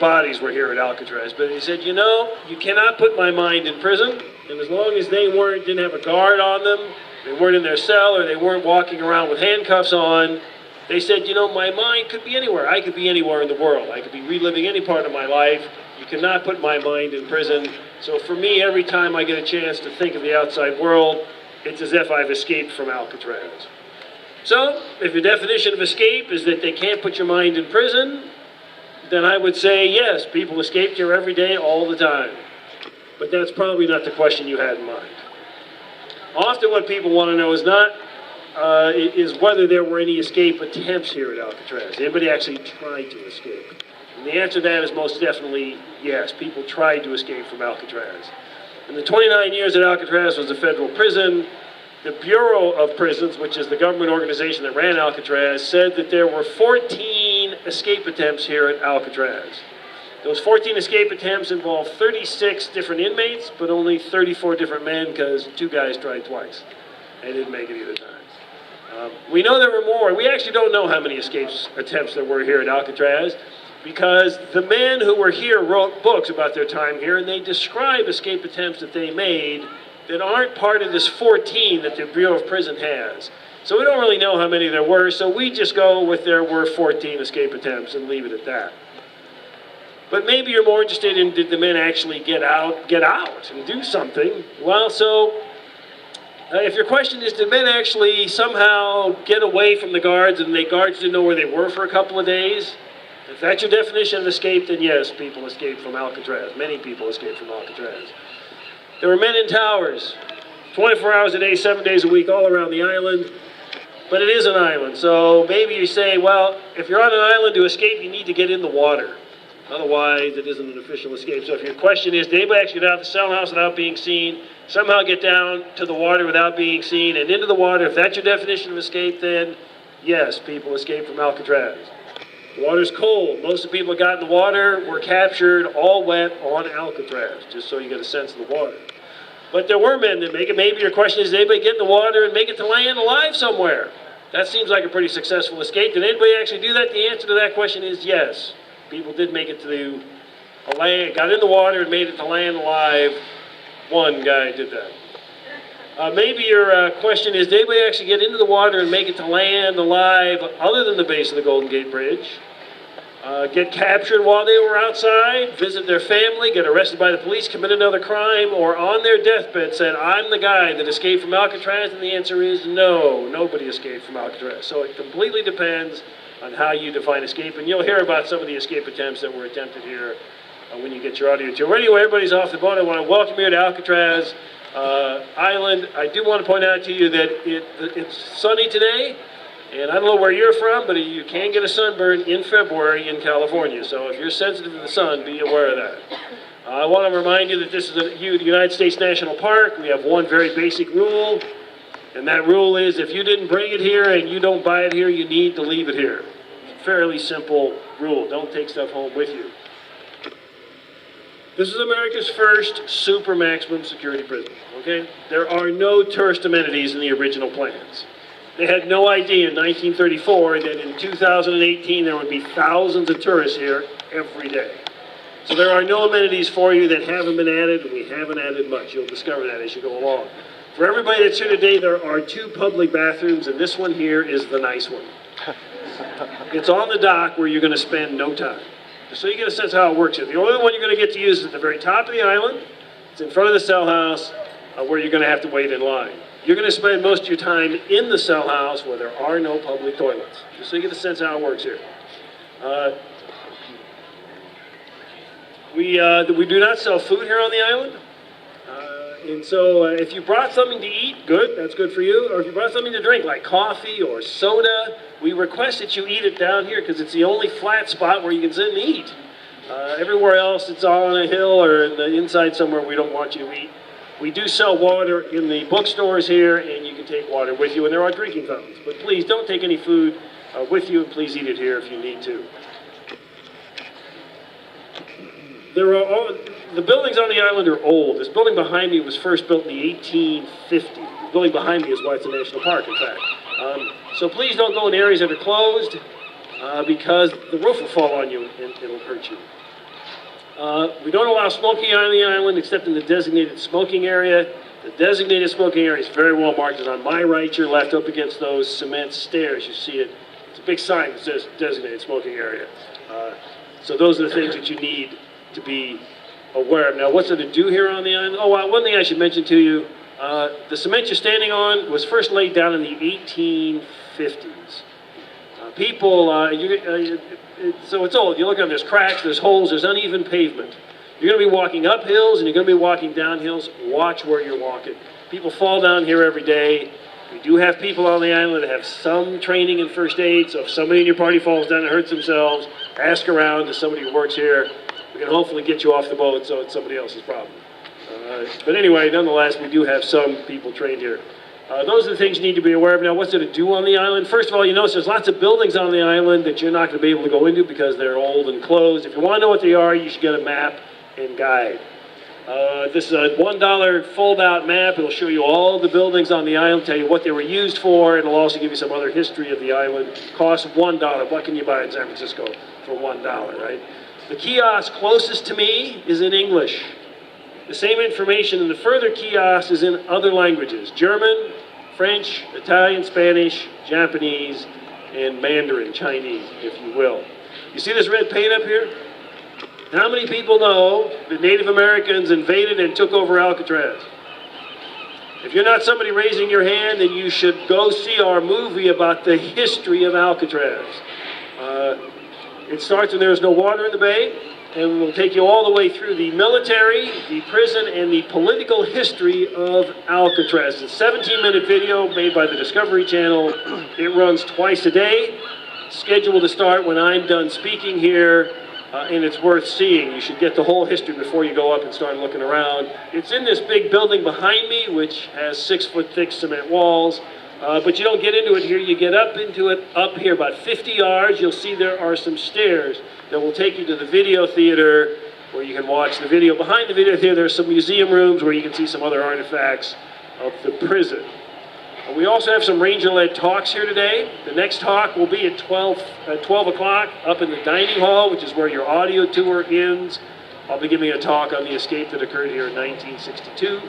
bodies were here at Alcatraz, but he said, you know, you cannot put my mind in prison, and as long as they didn't have a guard on them, they weren't in their cell, or they weren't walking around with handcuffs on, they said, you know, my mind could be anywhere. I could be anywhere in the world. I could be reliving any part of my life. You cannot put my mind in prison. So for me, every time I get a chance to think of the outside world, it's as if I've escaped from Alcatraz. So, if your definition of escape is that they can't put your mind in prison, then I would say, yes, people escape here every day, all the time. But that's probably not the question you had in mind. Often what people want to know is whether there were any escape attempts here at Alcatraz. Anybody actually tried to escape? And the answer to that is most definitely yes. People tried to escape from Alcatraz. In the 29 years that Alcatraz was a federal prison, the Bureau of Prisons, which is the government organization that ran Alcatraz, said that there were 14 escape attempts here at Alcatraz. Those 14 escape attempts involved 36 different inmates, but only 34 different men because 2 guys tried twice. They didn't make it either time. We know there were more. We actually don't know how many escape attempts there were here at Alcatraz because the men who were here wrote books about their time here, and they describe escape attempts that they made that aren't part of this 14 that the Bureau of Prison has. So we don't really know how many there were, so we just go with there were 14 escape attempts and leave it at that. But maybe you're more interested in, did the men actually get out and do something? Well, so if your question is, did men actually somehow get away from the guards and the guards didn't know where they were for a couple of days? If that's your definition of escape, then yes, people escaped from Alcatraz. Many people escaped from Alcatraz. There were men in towers, 24 hours a day, 7 days a week, all around the island. But it is an island, so maybe you say, well, if you're on an island to escape, you need to get in the water. Otherwise, it isn't an official escape. So if your question is, did anybody actually get out of the cell house without being seen, somehow get down to the water without being seen, and into the water, if that's your definition of escape, then yes, people escaped from Alcatraz. The water's cold. Most of the people that got in the water were captured all wet on Alcatraz, just so you get a sense of the water. But there were men that make it. Maybe your question is, did anybody get in the water and make it to land alive somewhere? That seems like a pretty successful escape. Did anybody actually do that? The answer to that question is yes. People did make it to land, got in the water and made it to land alive. One guy did that. Maybe your question is, did anybody actually get into the water and make it to land alive other than the base of the Golden Gate Bridge? Get captured while they were outside, visit their family, get arrested by the police, commit another crime, or on their deathbed said, I'm the guy that escaped from Alcatraz, and the answer is no, nobody escaped from Alcatraz. So it completely depends on how you define escape, and you'll hear about some of the escape attempts that were attempted here when you get your audio tour. Anyway, everybody's off the boat. I want to welcome you to Alcatraz Island. I do want to point out to you that it's sunny today. And I don't know where you're from, but you can get a sunburn in February in California. So if you're sensitive to the sun, be aware of that. I want to remind you that this is the United States National Park. We have one very basic rule, and that rule is if you didn't bring it here and you don't buy it here, you need to leave it here. It's a fairly simple rule. Don't take stuff home with you. This is America's first super maximum security prison, okay? There are no tourist amenities in the original plans. They had no idea in 1934 that in 2018 there would be thousands of tourists here every day. So there are no amenities for you that haven't been added, and we haven't added much. You'll discover that as you go along. For everybody that's here today, there are 2 public bathrooms, and this one here is the nice one. It's on the dock where you're going to spend no time. So you get a sense of how it works here. The only one you're going to get to use is at the very top of the island. It's in front of the cell house where you're going to have to wait in line. You're going to spend most of your time in the cell house where there are no public toilets. Just so you get a sense of how it works here. We do not sell food here on the island. And so if you brought something to eat, good, that's good for you. Or if you brought something to drink, like coffee or soda, we request that you eat it down here because it's the only flat spot where you can sit and eat. Everywhere else, it's all on a hill or in the inside somewhere we don't want you to eat. We do sell water in the bookstores here, and you can take water with you, and there are drinking fountains. But please don't take any food with you, and please eat it here if you need to. The buildings on the island are old. This building behind me was first built in the 1850s. The building behind me is why it's a national park, in fact. So please don't go in areas that are closed because the roof will fall on you and it'll hurt you. We don't allow smoking on the island except in the designated smoking area. The designated smoking area is very well marked. It's on my right, your left, up against those cement stairs. You see it. It's a big sign that says designated smoking area. So those are the things that you need to be aware of. Now, what's there to do here on the island? Oh, one thing I should mention to you, the cement you're standing on was first laid down in the 1850s. So it's old. You look on, there's cracks, there's holes, there's uneven pavement. You're going to be walking up hills and you're going to be walking down hills. Watch where you're walking. People fall down here every day. We do have people on the island that have some training in first aid, so if somebody in your party falls down and hurts themselves, ask around to somebody who works here. We can hopefully get you off the boat so it's somebody else's problem. But anyway, nonetheless, we do have some people trained here. Those are the things you need to be aware of. Now, what's there to do on the island? First of all, you notice there's lots of buildings on the island that you're not going to be able to go into because they're old and closed. If you want to know what they are, you should get a map and guide. This is a $1 fold-out map. It'll show you all the buildings on the island, tell you what they were used for, and it'll also give you some other history of the island. Cost $1. What can you buy in San Francisco for $1, right? The kiosk closest to me is in English. The same information in the further kiosk is in other languages: German, French, Italian, Spanish, Japanese, and Mandarin, Chinese, if you will. You see this red paint up here? How many people know that Native Americans invaded and took over Alcatraz? If you're not somebody raising your hand, then you should go see our movie about the history of Alcatraz. It starts when there's no water in the bay, and we'll take you all the way through the military, the prison, and the political history of Alcatraz. It's a 17-minute video made by the Discovery Channel. It runs twice a day, scheduled to start when I'm done speaking here, and it's worth seeing. You should get the whole history before you go up and start looking around. It's in this big building behind me, which has 6-foot thick cement walls. But you don't get into it here. You get up into it up here about 50 yards. You'll see there are some stairs that will take you to the video theater where you can watch the video. Behind the video theater, there's some museum rooms where you can see some other artifacts of the prison. We also have some ranger-led talks here today. The next talk will be at 12 o'clock up in the dining hall, which is where your audio tour ends. I'll be giving a talk on the escape that occurred here in 1962.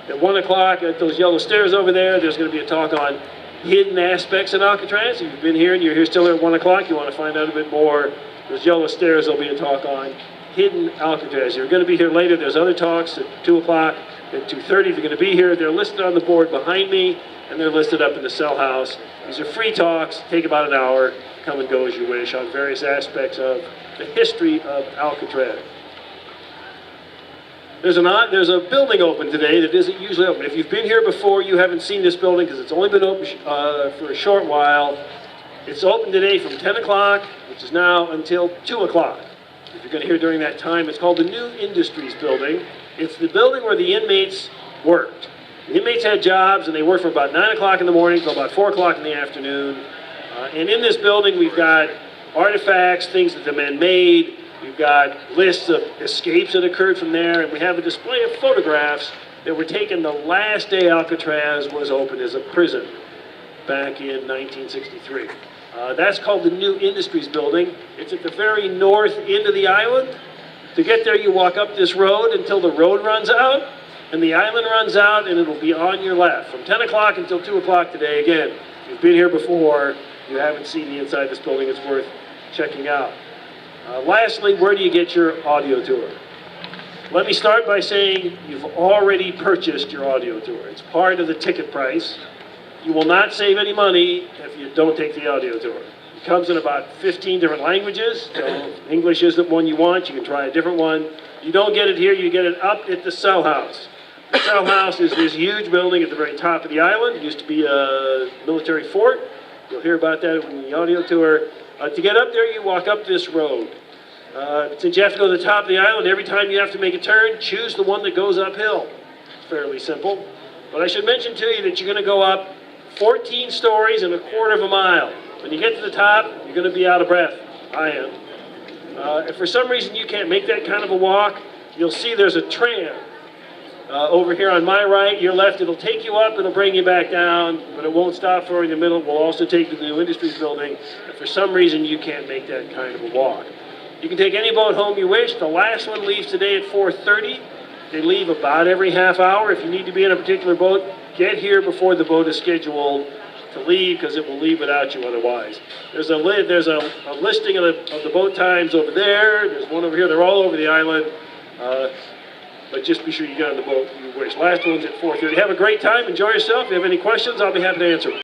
At 1 o'clock at those yellow stairs over there, there's going to be a talk on hidden aspects of Alcatraz. If you've been here and you're here still at 1 o'clock, you want to find out a bit more, those yellow stairs, there'll be a talk on hidden Alcatraz. You're going to be here later. There's other talks at 2 o'clock, at 2:30 if you're going to be here. They're listed on the board behind me, and they're listed up in the cell house. These are free talks, take about an hour, come and go as you wish, on various aspects of the history of Alcatraz. There's a building open today that isn't usually open. If you've been here before, you haven't seen this building because it's only been open for a short while. It's open today from 10 o'clock, which is now, until 2 o'clock. If you're going to hear during that time, it's called the New Industries Building. It's the building where the inmates worked. The inmates had jobs, and they worked from about 9 o'clock in the morning till about 4 o'clock in the afternoon. And in this building, we've got artifacts, things that the men made. We've got lists of escapes that occurred from there, and we have a display of photographs that were taken the last day Alcatraz was opened as a prison back in 1963. That's called the New Industries Building. It's at the very north end of the island. To get there, you walk up this road until the road runs out, and the island runs out, and it'll be on your left. From 10 o'clock until 2 o'clock today. Again, if you've been here before, you haven't seen the inside of this building, it's worth checking out. Lastly, where do you get your audio tour? Let me start by saying you've already purchased your audio tour. It's part of the ticket price. You will not save any money if you don't take the audio tour. It comes in about 15 different languages. So if English isn't one you want, you can try a different one. You don't get it here, you get it up at the cell house. The cell house is this huge building at the very top of the island. It used to be a military fort. You'll hear about that in the audio tour. To get up there, you walk up this road. Since you have to go to the top of the island, every time you have to make a turn, choose the one that goes uphill. It's fairly simple. But I should mention to you that you're going to go up 14 stories in a quarter of a mile. When you get to the top, you're going to be out of breath. I am. If for some reason you can't make that kind of a walk, you'll see there's a tram over here on my right, your left. It'll take you up, it'll bring you back down, but it won't stop for you in the middle. It will also take you to the New Industries Building if for some reason you can't make that kind of a walk. You can take any boat home you wish. The last one leaves today at 4:30. They leave about every half hour. If you need to be in a particular boat, get here before the boat is scheduled to leave, because it will leave without you otherwise. There's a listing of the boat times over there. There's one over here. They're all over the island. But just be sure you get on the boat you wish. Last one's at 4:30. Have a great time. Enjoy yourself. If you have any questions, I'll be happy to answer them.